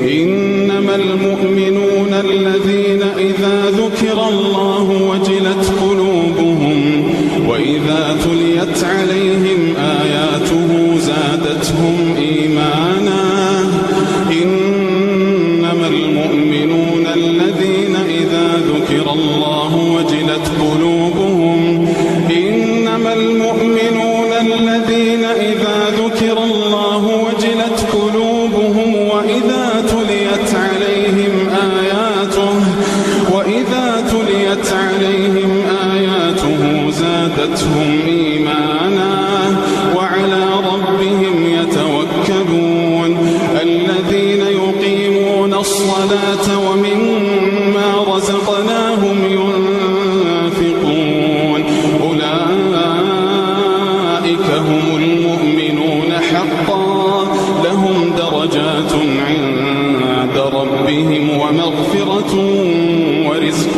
إنما المؤمنون الذين إذا ذكر الله وجلت قلوبهم وإذا تليت عليهم آياته زادتهم إيمانا. إنما المؤمنون الذين إذا ذكر الله وجلت قلوبهم إنما المؤمنون الذين إذا ذكر الله وجلت قلوبهم وإذا تليت عليهم آياته زادتهم إيمانا وعلى ربهم يتوكلون. الذين يقيمون الصلاة ومما رزقناهم ينفقون أولئك هم المؤمنون حقا لهم درجات عند ربهم ومغفرة ورزق